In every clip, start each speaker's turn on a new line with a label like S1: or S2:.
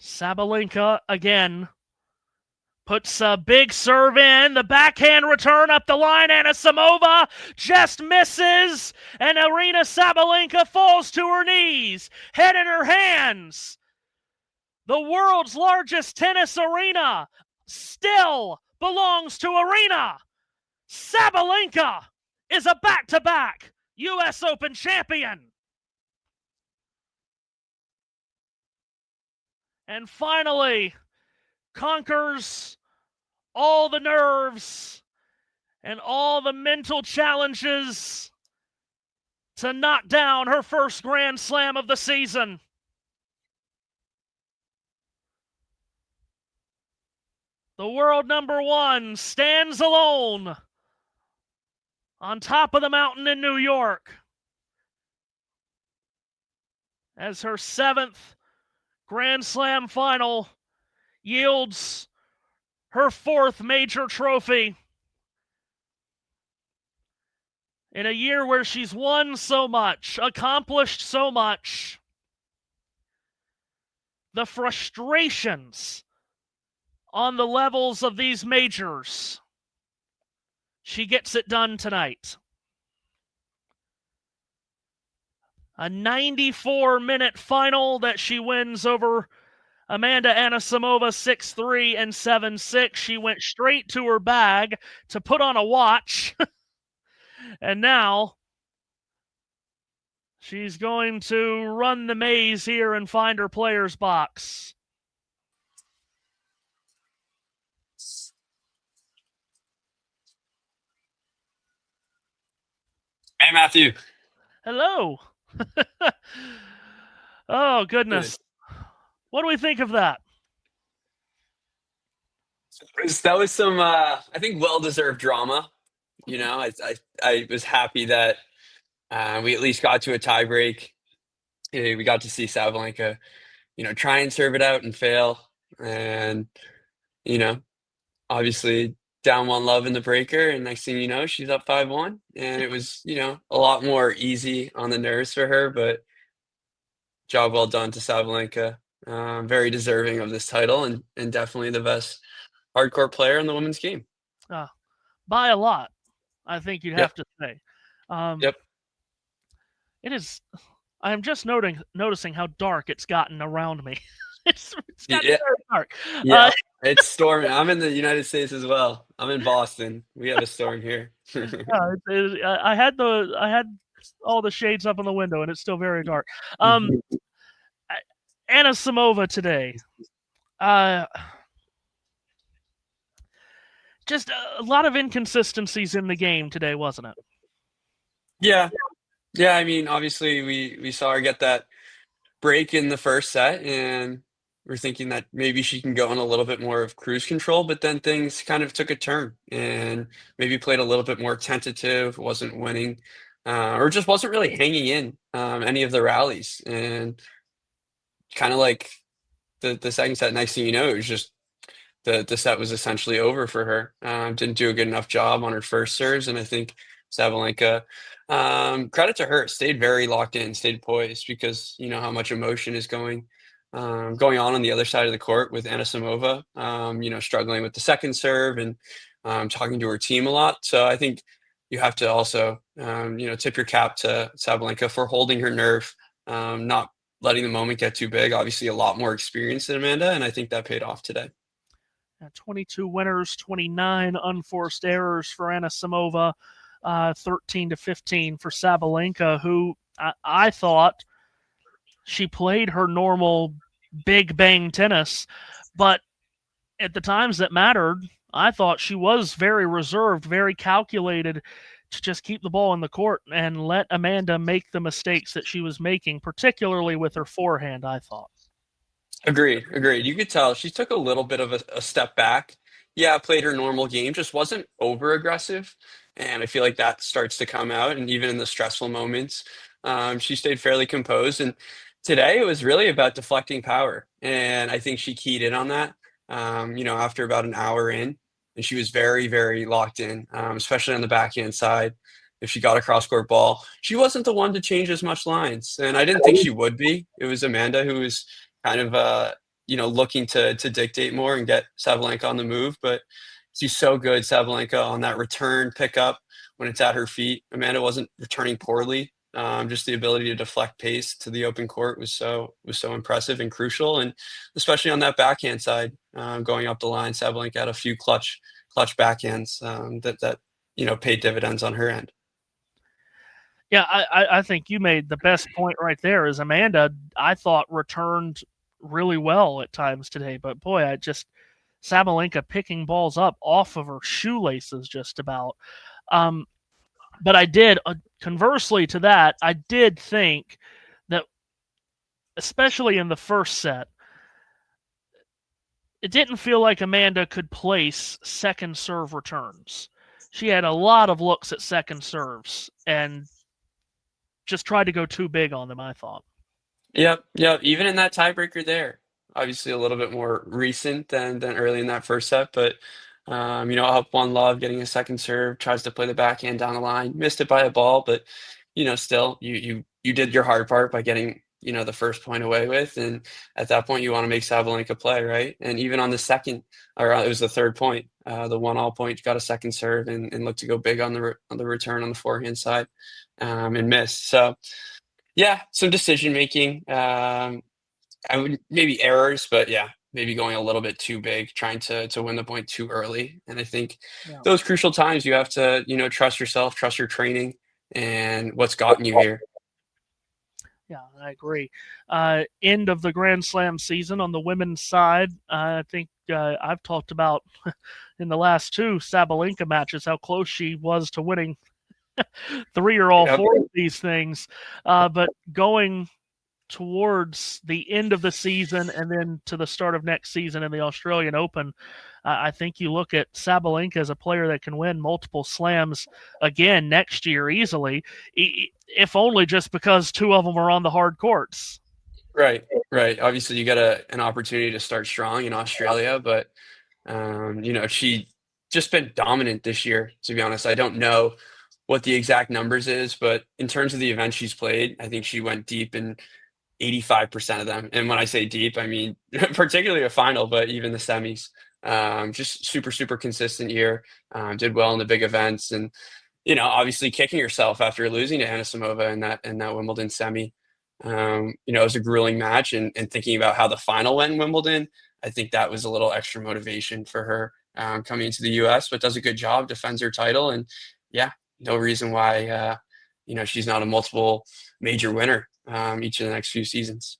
S1: Sabalenka again puts a big serve in. The backhand return up the line. Anisimova just misses. And Aryna Sabalenka falls to her knees, head in her hands. The world's largest tennis arena still belongs to Aryna. Sabalenka is a back-to-back U.S. Open champion. And finally conquers all the nerves and all the mental challenges to knock down her first Grand Slam of the season. The world number one stands alone on top of the mountain in New York as her 7th Grand Slam final yields her 4th major trophy in a year where she's won so much, accomplished so much. The frustrations on the levels of these majors, she gets it done tonight. A 94-minute final that she wins over Amanda Anisimova 6-3 and 7-6. She went straight to her bag to put on a watch. And now she's going to run the maze here and find her player's box.
S2: Hey, Matthew.
S1: Hello. Oh, goodness. What do we think of that?
S2: That was some, I think, well-deserved drama. You know, I was happy that we at least got to a tiebreak. We got to see Sabalenka, try and serve it out and fail. And, you know, obviously down 1-love in the breaker. And next thing you know, she's up 5-1. And it was, a lot more easy on the nerves for her. But job well done to Sabalenka. Very deserving of this title and definitely the best hardcore player in the women's game.
S1: By a lot, I think you'd have to say.
S2: Yep.
S1: It is. I am just noticing how dark it's gotten around me. it's gotten very dark.
S2: Yeah, it's storming. I'm in the United States as well. I'm in Boston. We have a storm here.
S1: I had all the shades up on the window, and it's still very dark. Anisimova today. Just a lot of inconsistencies in the game today, wasn't it?
S2: Yeah. I mean, obviously, we saw her get that break in the first set, and we're thinking that maybe she can go on a little bit more of cruise control, but then things kind of took a turn and maybe played a little bit more tentative, wasn't winning, or just wasn't really hanging in any of the rallies. And kind of like the second set, next thing you know, it was just the set was essentially over for her. Didn't do a good enough job on her first serves, and I think Sabalenka, credit to her, stayed very locked in, stayed poised, because you know how much emotion is going on the other side of the court with Anisimova, struggling with the second serve and talking to her team a lot. So I think you have to also, tip your cap to Sabalenka for holding her nerve, not letting the moment get too big. Obviously, a lot more experience than Amanda, and I think that paid off today.
S1: 22 winners, 29 unforced errors for Anisimova, 13-15 for Sabalenka, who I thought she played her normal big bang tennis, but at the times that mattered, I thought she was very reserved, very calculated to just keep the ball in the court and let Amanda make the mistakes that she was making, particularly with her forehand, I thought.
S2: Agreed. You could tell she took a little bit of a step back. Yeah, played her normal game, just wasn't over aggressive. And I feel like that starts to come out. And even in the stressful moments, she stayed fairly composed. And today it was really about deflecting power. And I think she keyed in on that, after about an hour in. And she was very, very locked in, especially on the backhand side. If she got a cross-court ball, she wasn't the one to change as much lines. And I didn't think she would be. It was Amanda who was kind of, looking to dictate more and get Sabalenka on the move, but she's so good, Sabalenka, on that return pickup when it's at her feet. Amanda wasn't returning poorly. Just the ability to deflect pace to the open court was so impressive and crucial, and especially on that backhand side, going up the line, Sabalenka had a few clutch backhands that paid dividends on her end.
S1: Yeah, I think you made the best point right there. Is Amanda, I thought, returned really well at times today, but boy, I just Sabalenka picking balls up off of her shoelaces just about. Um, but I did, conversely to that, I did think that, especially in the first set, it didn't feel like Amanda could place second serve returns. She had a lot of looks at second serves and just tried to go too big on them, I thought.
S2: Yep, yep. Even in that tiebreaker there, obviously a little bit more recent than early in that first set, but up one love, getting a second serve, tries to play the backhand down the line, missed it by a ball, but still you did your hard part by getting the first point away with, and at that point you want to make Sabalenka play, right? And even on the second, or it was the third point, the 1-all point, got a second serve and looked to go big on the return on the forehand side, and missed. So. Yeah, some decision making. I would maybe errors, but yeah, maybe going a little bit too big, trying to win the point too early. And I think
S1: Yeah.
S2: those crucial times you have to, trust yourself, trust your training and what's gotten you here.
S1: Yeah, I agree. End of the Grand Slam season on the women's side. I think I've talked about in the last two Sabalenka matches how close she was to winning three or all
S2: Yep.
S1: four of these things. But going towards the end of the season and then to the start of next season in the Australian Open, I think you look at Sabalenka as a player that can win multiple slams again next year easily, if only just because two of them are on the hard courts.
S2: Right, right. Obviously, you got an opportunity to start strong in Australia, but she just been dominant this year. To be honest, I don't know what the exact numbers is, but in terms of the events she's played, I think she went deep in 85% of them. And when I say deep, I mean particularly a final, but even the semis. Just super, super consistent year. Did well in the big events, and obviously kicking herself after losing to Anisimova in that Wimbledon semi. It was a grueling match, and thinking about how the final went in Wimbledon, I think that was a little extra motivation for her coming into the U.S. But does a good job, defends her title, and yeah, no reason why she's not a multiple major winner each of the next few seasons.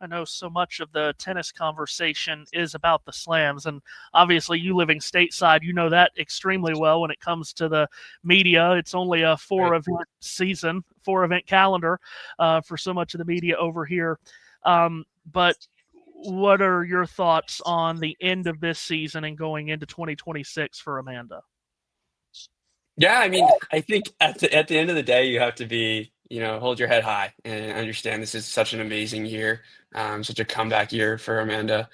S1: I know so much of the tennis conversation is about the slams, and obviously, you living stateside, you know that extremely well. When it comes to the media, it's only a four event calendar for so much of the media over here. But what are your thoughts on the end of this season and going into 2026 for Amanda?
S2: Yeah, I mean, I think at the end of the day, you have to be, hold your head high and understand this is such an amazing year, such a comeback year for Amanda.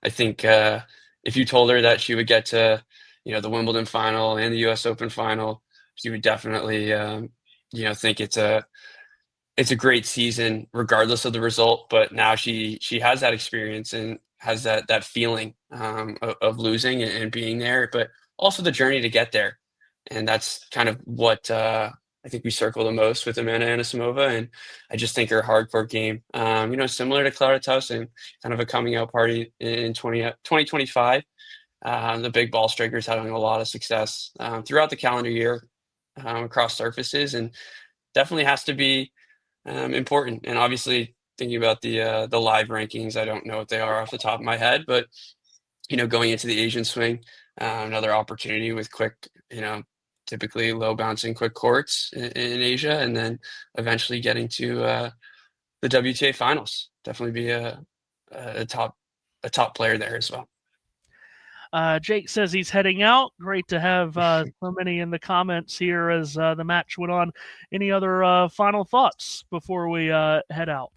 S2: I think if you told her that she would get to, the Wimbledon final and the U.S. Open final, she would definitely, think it's a great season regardless of the result. But now she has that experience and has that feeling of losing and being there, but also the journey to get there. And that's kind of what I think we circle the most with Amanda Anisimova. And I just think her hardcore game, similar to Clara Tauson, kind of a coming out party in 2025. The big ball strikers having a lot of success throughout the calendar year across surfaces, and definitely has to be important. And obviously, thinking about the live rankings, I don't know what they are off the top of my head, but going into the Asian swing, another opportunity with quick, typically low bouncing quick courts in Asia, and then eventually getting to the WTA finals. Definitely be a top player there as well.
S1: Jake says he's heading out. Great to have so many in the comments here as the match went on. Any other final thoughts before we head out?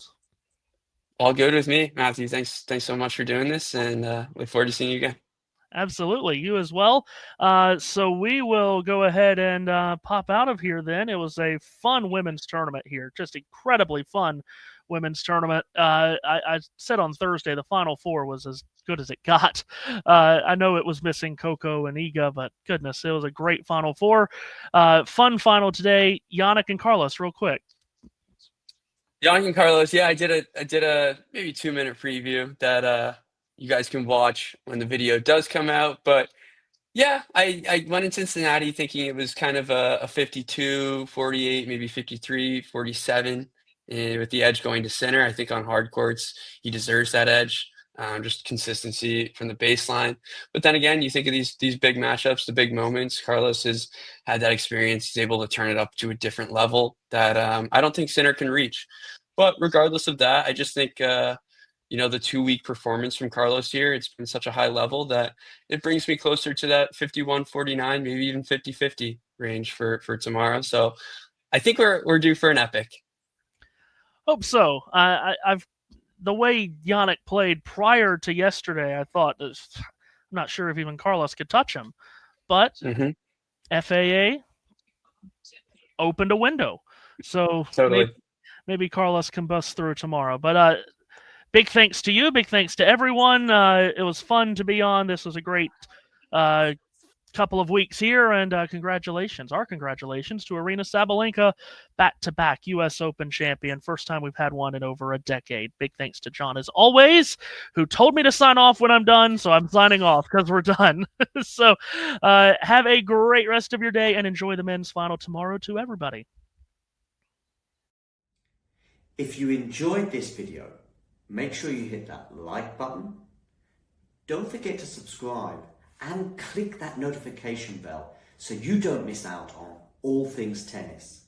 S2: All good with me, Matthew. Thanks so much for doing this, and look forward to seeing you again.
S1: Absolutely, you as well. So we will go ahead and pop out of here then. It was a fun women's tournament here, just incredibly fun women's tournament. I said on Thursday the Final Four was as good as it got. I know it was missing Coco and Iga, but goodness, it was a great Final Four. Fun final today. Yannick and Carlos, real quick.
S2: Yannick and Carlos, yeah, I did a maybe 2 minute preview that you guys can watch when the video does come out. But yeah, I went in Cincinnati thinking it was kind of a 52, 48, maybe 53, 47, with the edge going to center. I think on hard courts, he deserves that edge. Just consistency from the baseline. But then again, you think of these big matchups, the big moments. Carlos has had that experience. He's able to turn it up to a different level that I don't think Sinner can reach. But regardless of that, I just think the 2 week performance from Carlos here, it's been such a high level that it brings me closer to that 51-49, maybe even 50-50 range for tomorrow. So I think we're due for an epic.
S1: Hope so. I've the way Yannick played prior to yesterday, I thought I'm not sure if even Carlos could touch him, but
S2: Hmm.
S1: FAA opened a window, so
S2: Totally.
S1: maybe Carlos can bust through tomorrow. But big thanks to you, big thanks to everyone. It was fun to be on. This was a great uh, couple of weeks here, and congratulations, our congratulations to Aryna Sabalenka, back-to-back U.S. Open champion. First time we've had one in over a decade. Big thanks to John, as always, who told me to sign off when I'm done, so I'm signing off because we're done. So have a great rest of your day, and enjoy the men's final tomorrow to everybody.
S3: If you enjoyed this video, make sure you hit that like button. Don't forget to subscribe and click that notification bell so you don't miss out on all things tennis.